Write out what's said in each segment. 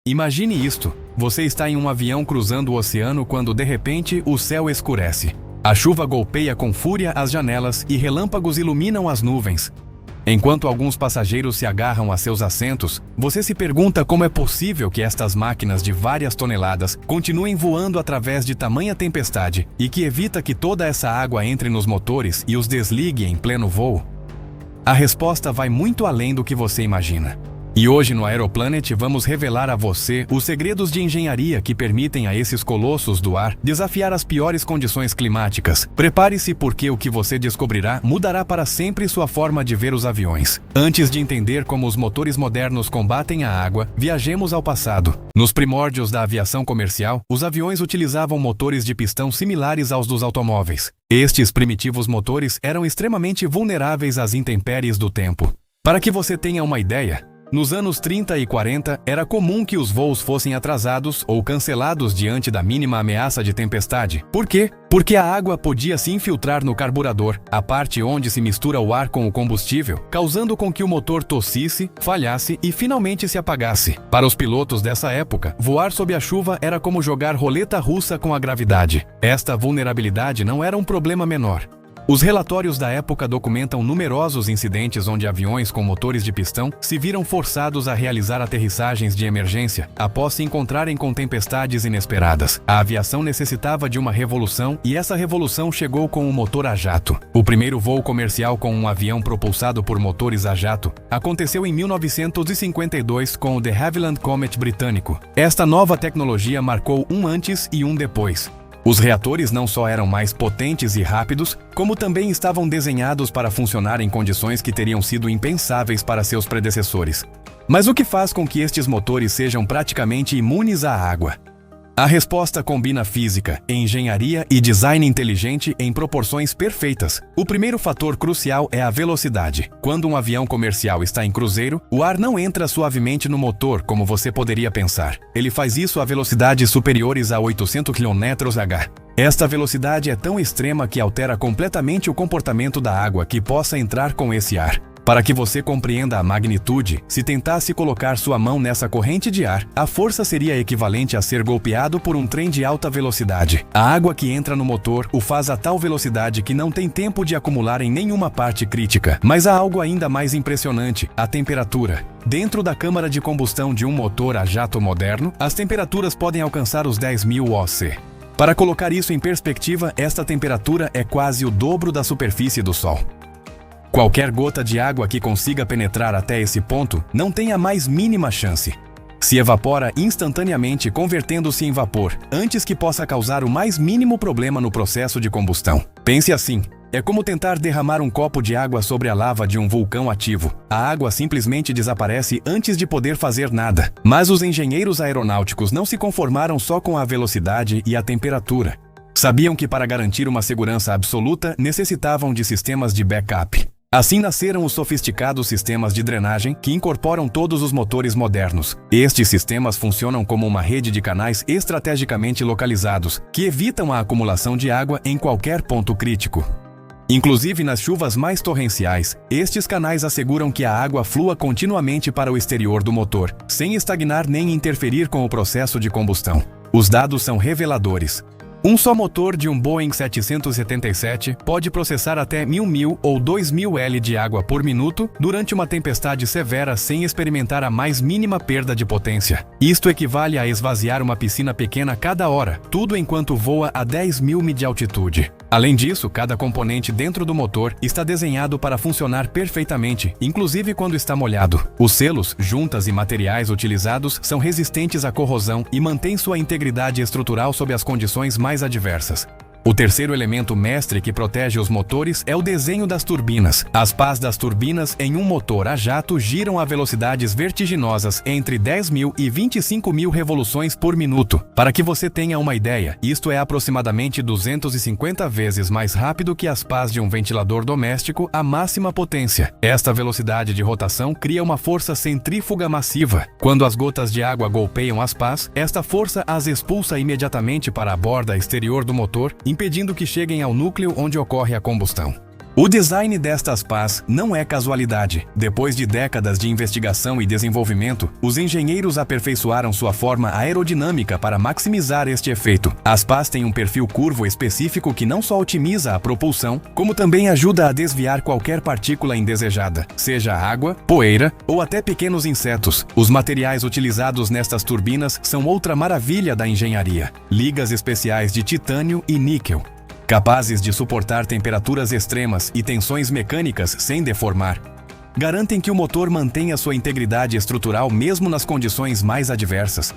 Imagine isto: você está em um avião cruzando o oceano quando de repente o céu escurece. A chuva golpeia com fúria as janelas e relâmpagos iluminam as nuvens. Enquanto alguns passageiros se agarram a seus assentos, você se pergunta como é possível que estas máquinas de várias toneladas continuem voando através de tamanha tempestade e que evita que toda essa água entre nos motores e os desligue em pleno voo. A resposta vai muito além do que você imagina. E hoje no Aeroplanet vamos revelar a você os segredos de engenharia que permitem a esses colossos do ar desafiar as piores condições climáticas. Prepare-se, porque o que você descobrirá mudará para sempre sua forma de ver os aviões. Antes de entender como os motores modernos combatem a água, viajemos ao passado. Nos primórdios da aviação comercial, os aviões utilizavam motores de pistão similares aos dos automóveis. Estes primitivos motores eram extremamente vulneráveis às intempéries do tempo. Para que você tenha uma ideia, nos anos 30 e 40, era comum que os voos fossem atrasados ou cancelados diante da mínima ameaça de tempestade. Por quê? Porque a água podia se infiltrar no carburador, a parte onde se mistura o ar com o combustível, causando com que o motor tossisse, falhasse e finalmente se apagasse. Para os pilotos dessa época, voar sob a chuva era como jogar roleta russa com a gravidade. Esta vulnerabilidade não era um problema menor. Os relatórios da época documentam numerosos incidentes onde aviões com motores de pistão se viram forçados a realizar aterrissagens de emergência após se encontrarem com tempestades inesperadas. A aviação necessitava de uma revolução, e essa revolução chegou com o motor a jato. O primeiro voo comercial com um avião propulsado por motores a jato aconteceu em 1952 com o de Havilland Comet britânico. Esta nova tecnologia marcou um antes e um depois. Os reatores não só eram mais potentes e rápidos, como também estavam desenhados para funcionar em condições que teriam sido impensáveis para seus predecessores. Mas o que faz com que estes motores sejam praticamente imunes à água? A resposta combina física, engenharia e design inteligente em proporções perfeitas. O primeiro fator crucial é a velocidade. Quando um avião comercial está em cruzeiro, o ar não entra suavemente no motor como você poderia pensar. Ele faz isso a velocidades superiores a 800 km/h. Esta velocidade é tão extrema que altera completamente o comportamento da água que possa entrar com esse ar. Para que você compreenda a magnitude, se tentasse colocar sua mão nessa corrente de ar, a força seria equivalente a ser golpeado por um trem de alta velocidade. A água que entra no motor o faz a tal velocidade que não tem tempo de acumular em nenhuma parte crítica. Mas há algo ainda mais impressionante: a temperatura. Dentro da câmara de combustão de um motor a jato moderno, as temperaturas podem alcançar os 10.000 oC. Para colocar isso em perspectiva, esta temperatura é quase o dobro da superfície do Sol. Qualquer gota de água que consiga penetrar até esse ponto não tem a mais mínima chance. Se evapora instantaneamente, convertendo-se em vapor, antes que possa causar o mais mínimo problema no processo de combustão. Pense assim: é como tentar derramar um copo de água sobre a lava de um vulcão ativo. A água simplesmente desaparece antes de poder fazer nada. Mas os engenheiros aeronáuticos não se conformaram só com a velocidade e a temperatura. Sabiam que para garantir uma segurança absoluta, necessitavam de sistemas de backup. Assim nasceram os sofisticados sistemas de drenagem que incorporam todos os motores modernos. Estes sistemas funcionam como uma rede de canais estrategicamente localizados, que evitam a acumulação de água em qualquer ponto crítico. Inclusive nas chuvas mais torrenciais, estes canais asseguram que a água flua continuamente para o exterior do motor, sem estagnar nem interferir com o processo de combustão. Os dados são reveladores. Um só motor de um Boeing 777 pode processar até 1.000 ou 2.000 L de água por minuto durante uma tempestade severa sem experimentar a mais mínima perda de potência. Isto equivale a esvaziar uma piscina pequena cada hora, tudo enquanto voa a 10.000 mph de altitude. Além disso, cada componente dentro do motor está desenhado para funcionar perfeitamente, inclusive quando está molhado. Os selos, juntas e materiais utilizados são resistentes à corrosão e mantêm sua integridade estrutural sob as condições mais adversas. O terceiro elemento mestre que protege os motores é o desenho das turbinas. As pás das turbinas em um motor a jato giram a velocidades vertiginosas entre 10.000 e 25.000 revoluções por minuto. Para que você tenha uma ideia, isto é aproximadamente 250 vezes mais rápido que as pás de um ventilador doméstico à máxima potência. Esta velocidade de rotação cria uma força centrífuga massiva. Quando as gotas de água golpeiam as pás, esta força as expulsa imediatamente para a borda exterior do motor, impedindo que cheguem ao núcleo onde ocorre a combustão. O design destas pás não é casualidade. Depois de décadas de investigação e desenvolvimento, os engenheiros aperfeiçoaram sua forma aerodinâmica para maximizar este efeito. As pás têm um perfil curvo específico que não só otimiza a propulsão, como também ajuda a desviar qualquer partícula indesejada, seja água, poeira ou até pequenos insetos. Os materiais utilizados nestas turbinas são outra maravilha da engenharia. Ligas especiais de titânio e níquel, capazes de suportar temperaturas extremas e tensões mecânicas sem deformar, garantem que o motor mantenha sua integridade estrutural mesmo nas condições mais adversas.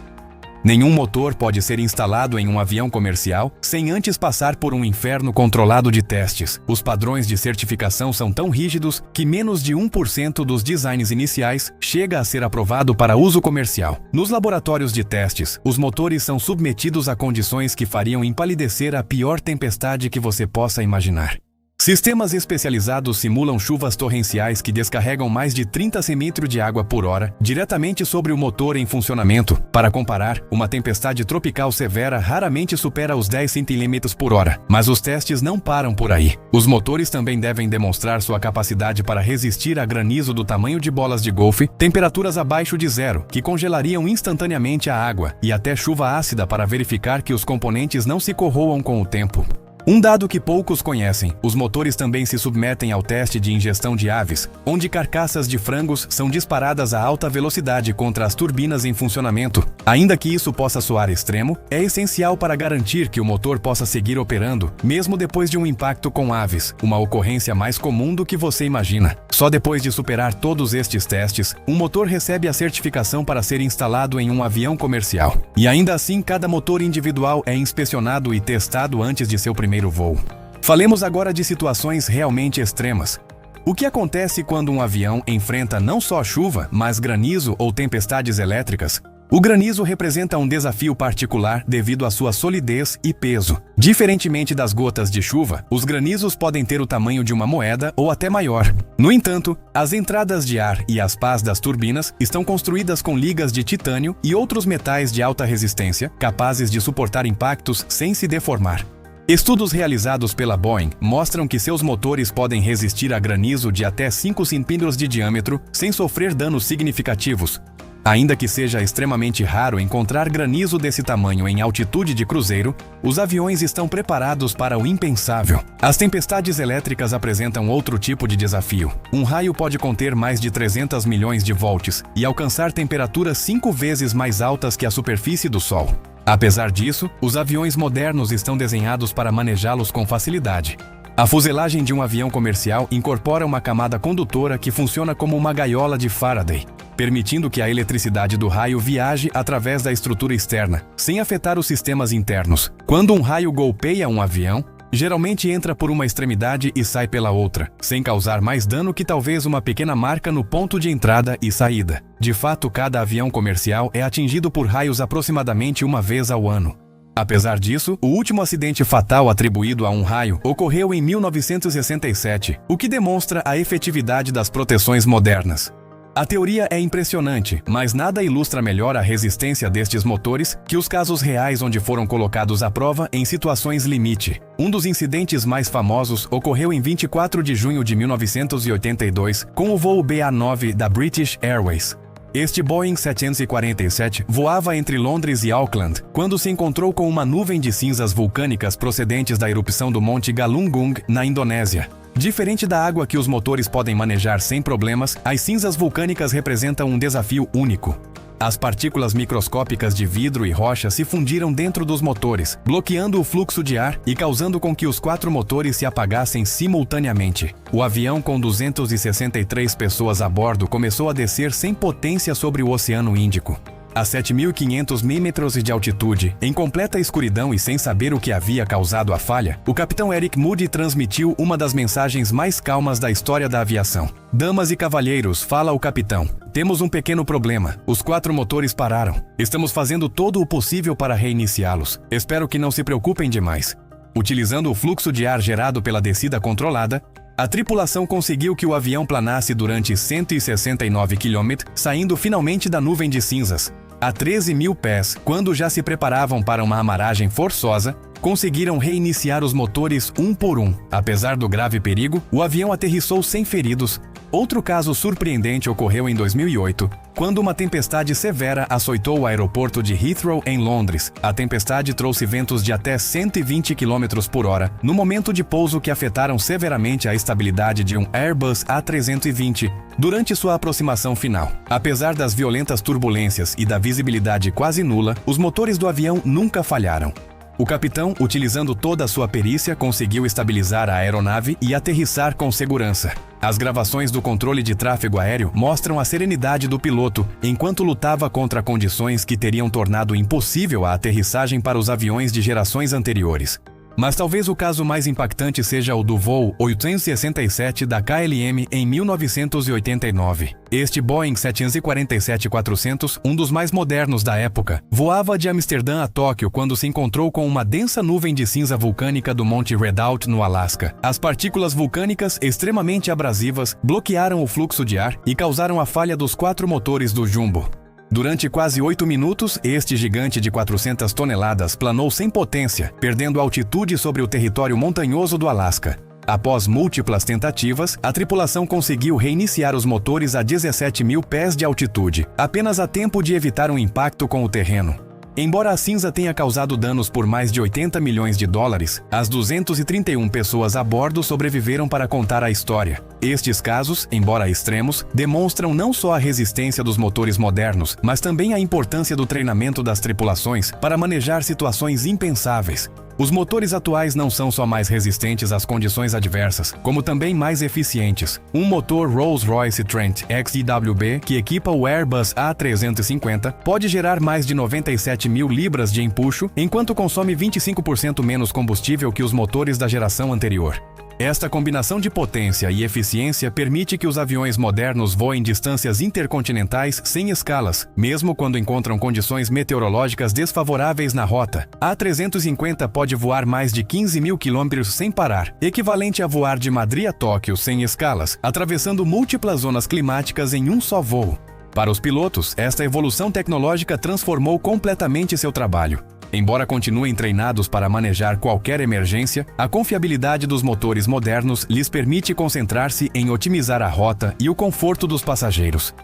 Nenhum motor pode ser instalado em um avião comercial sem antes passar por um inferno controlado de testes. Os padrões de certificação são tão rígidos que menos de 1% dos designs iniciais chega a ser aprovado para uso comercial. Nos laboratórios de testes, os motores são submetidos a condições que fariam empalidecer a pior tempestade que você possa imaginar. Sistemas especializados simulam chuvas torrenciais que descarregam mais de 30 cm de água por hora diretamente sobre o motor em funcionamento. Para comparar, uma tempestade tropical severa raramente supera os 10 cm por hora, mas os testes não param por aí. Os motores também devem demonstrar sua capacidade para resistir a granizo do tamanho de bolas de golfe, temperaturas abaixo de zero, que congelariam instantaneamente a água, e até chuva ácida para verificar que os componentes não se corroam com o tempo. Um dado que poucos conhecem: os motores também se submetem ao teste de ingestão de aves, onde carcaças de frangos são disparadas a alta velocidade contra as turbinas em funcionamento. Ainda que isso possa soar extremo, é essencial para garantir que o motor possa seguir operando, mesmo depois de um impacto com aves, uma ocorrência mais comum do que você imagina. Só depois de superar todos estes testes, um motor recebe a certificação para ser instalado em um avião comercial. E ainda assim, cada motor individual é inspecionado e testado antes de seu primeiro voo. Falemos agora de situações realmente extremas. O que acontece quando um avião enfrenta não só chuva, mas granizo ou tempestades elétricas? O granizo representa um desafio particular devido à sua solidez e peso. Diferentemente das gotas de chuva, os granizos podem ter o tamanho de uma moeda ou até maior. No entanto, as entradas de ar e as pás das turbinas estão construídas com ligas de titânio e outros metais de alta resistência, capazes de suportar impactos sem se deformar. Estudos realizados pela Boeing mostram que seus motores podem resistir a granizo de até 5 centímetros de diâmetro sem sofrer danos significativos. Ainda que seja extremamente raro encontrar granizo desse tamanho em altitude de cruzeiro, os aviões estão preparados para o impensável. As tempestades elétricas apresentam outro tipo de desafio. Um raio pode conter mais de 300 milhões de volts e alcançar temperaturas 5 vezes mais altas que a superfície do Sol. Apesar disso, os aviões modernos estão desenhados para manejá-los com facilidade. A fuselagem de um avião comercial incorpora uma camada condutora que funciona como uma gaiola de Faraday, permitindo que a eletricidade do raio viaje através da estrutura externa, sem afetar os sistemas internos. Quando um raio golpeia um avião, geralmente entra por uma extremidade e sai pela outra, sem causar mais dano que talvez uma pequena marca no ponto de entrada e saída. De fato, cada avião comercial é atingido por raios aproximadamente uma vez ao ano. Apesar disso, o último acidente fatal atribuído a um raio ocorreu em 1967, o que demonstra a efetividade das proteções modernas. A teoria é impressionante, mas nada ilustra melhor a resistência destes motores que os casos reais onde foram colocados à prova em situações limite. Um dos incidentes mais famosos ocorreu em 24 de junho de 1982, com o voo BA-9 da British Airways. Este Boeing 747 voava entre Londres e Auckland, quando se encontrou com uma nuvem de cinzas vulcânicas procedentes da erupção do Monte Galunggung, na Indonésia. Diferente da água que os motores podem manejar sem problemas, as cinzas vulcânicas representam um desafio único. As partículas microscópicas de vidro e rocha se fundiram dentro dos motores, bloqueando o fluxo de ar e causando com que os 4 motores se apagassem simultaneamente. O avião, com 263 pessoas a bordo, começou a descer sem potência sobre o Oceano Índico. A 7.500 metros de altitude, em completa escuridão e sem saber o que havia causado a falha, o capitão Eric Moody transmitiu uma das mensagens mais calmas da história da aviação. "Damas e cavalheiros", fala o capitão, "temos um pequeno problema. Os 4 motores pararam. Estamos fazendo todo o possível para reiniciá-los. Espero que não se preocupem demais." Utilizando o fluxo de ar gerado pela descida controlada, a tripulação conseguiu que o avião planasse durante 169 km, saindo finalmente da nuvem de cinzas. A 13 mil pés, quando já se preparavam para uma amarragem forçosa, conseguiram reiniciar os motores um por um. Apesar do grave perigo, o avião aterrissou sem feridos. Outro caso surpreendente ocorreu em 2008, quando uma tempestade severa açoitou o aeroporto de Heathrow, em Londres. A tempestade trouxe ventos de até 120 km por hora no momento de pouso que afetaram severamente a estabilidade de um Airbus A320 durante sua aproximação final. Apesar das violentas turbulências e da visibilidade quase nula, os motores do avião nunca falharam. O capitão, utilizando toda a sua perícia, conseguiu estabilizar a aeronave e aterrissar com segurança. As gravações do controle de tráfego aéreo mostram a serenidade do piloto enquanto lutava contra condições que teriam tornado impossível a aterrissagem para os aviões de gerações anteriores. Mas talvez o caso mais impactante seja o do voo 867 da KLM em 1989. Este Boeing 747-400, um dos mais modernos da época, voava de Amsterdã a Tóquio quando se encontrou com uma densa nuvem de cinza vulcânica do Monte Redoubt, no Alasca. As partículas vulcânicas, extremamente abrasivas, bloquearam o fluxo de ar e causaram a falha dos 4 motores do Jumbo. Durante quase 8 minutos, este gigante de 400 toneladas planou sem potência, perdendo altitude sobre o território montanhoso do Alasca. Após múltiplas tentativas, a tripulação conseguiu reiniciar os motores a 17 mil pés de altitude, apenas a tempo de evitar um impacto com o terreno. Embora a cinza tenha causado danos por mais de 80 milhões de dólares, as 231 pessoas a bordo sobreviveram para contar a história. Estes casos, embora extremos, demonstram não só a resistência dos motores modernos, mas também a importância do treinamento das tripulações para manejar situações impensáveis. Os motores atuais não são só mais resistentes às condições adversas, como também mais eficientes. Um motor Rolls-Royce Trent XWB, que equipa o Airbus A350, pode gerar mais de 97 mil libras de empuxo, enquanto consome 25% menos combustível que os motores da geração anterior. Esta combinação de potência e eficiência permite que os aviões modernos voem distâncias intercontinentais sem escalas, mesmo quando encontram condições meteorológicas desfavoráveis na rota. A A350 pode voar mais de 15 mil quilômetros sem parar, equivalente a voar de Madrid a Tóquio sem escalas, atravessando múltiplas zonas climáticas em um só voo. Para os pilotos, esta evolução tecnológica transformou completamente seu trabalho. Embora continuem treinados para manejar qualquer emergência, a confiabilidade dos motores modernos lhes permite concentrar-se em otimizar a rota e o conforto dos passageiros,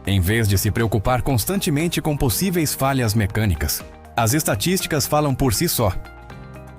em vez de se preocupar constantemente com possíveis falhas mecânicas. As estatísticas falam por si só.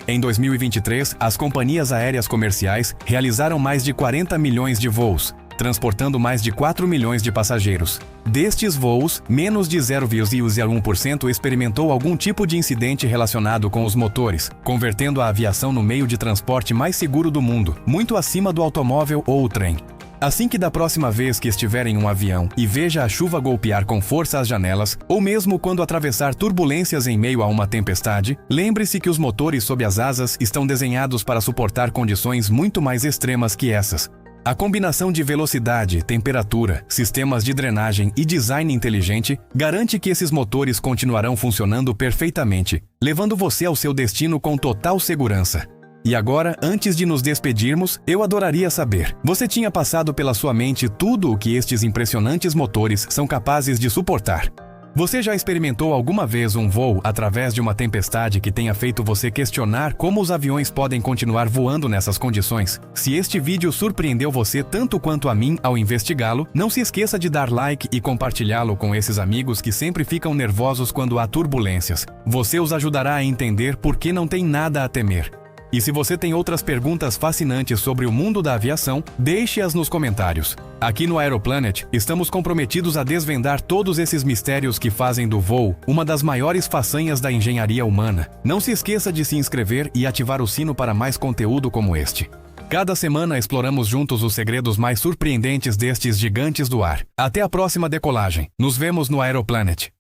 Em 2023, as companhias aéreas comerciais realizaram mais de 40 milhões de voos, transportando mais de 4 milhões de passageiros. Destes voos, menos de 0,01% experimentou algum tipo de incidente relacionado com os motores, convertendo a aviação no meio de transporte mais seguro do mundo, muito acima do automóvel ou o trem. Assim que da próxima vez que estiver em um avião e veja a chuva golpear com força as janelas, ou mesmo quando atravessar turbulências em meio a uma tempestade, lembre-se que os motores sob as asas estão desenhados para suportar condições muito mais extremas que essas. A combinação de velocidade, temperatura, sistemas de drenagem e design inteligente garante que esses motores continuarão funcionando perfeitamente, levando você ao seu destino com total segurança. E agora, antes de nos despedirmos, eu adoraria saber: você tinha passado pela sua mente tudo o que estes impressionantes motores são capazes de suportar? Você já experimentou alguma vez um voo através de uma tempestade que tenha feito você questionar como os aviões podem continuar voando nessas condições? Se este vídeo surpreendeu você tanto quanto a mim ao investigá-lo, não se esqueça de dar like e compartilhá-lo com esses amigos que sempre ficam nervosos quando há turbulências. Você os ajudará a entender por que não tem nada a temer. E se você tem outras perguntas fascinantes sobre o mundo da aviação, deixe-as nos comentários. Aqui no Aeroplanet, estamos comprometidos a desvendar todos esses mistérios que fazem do voo uma das maiores façanhas da engenharia humana. Não se esqueça de se inscrever e ativar o sino para mais conteúdo como este. Cada semana exploramos juntos os segredos mais surpreendentes destes gigantes do ar. Até a próxima decolagem. Nos vemos no Aeroplanet.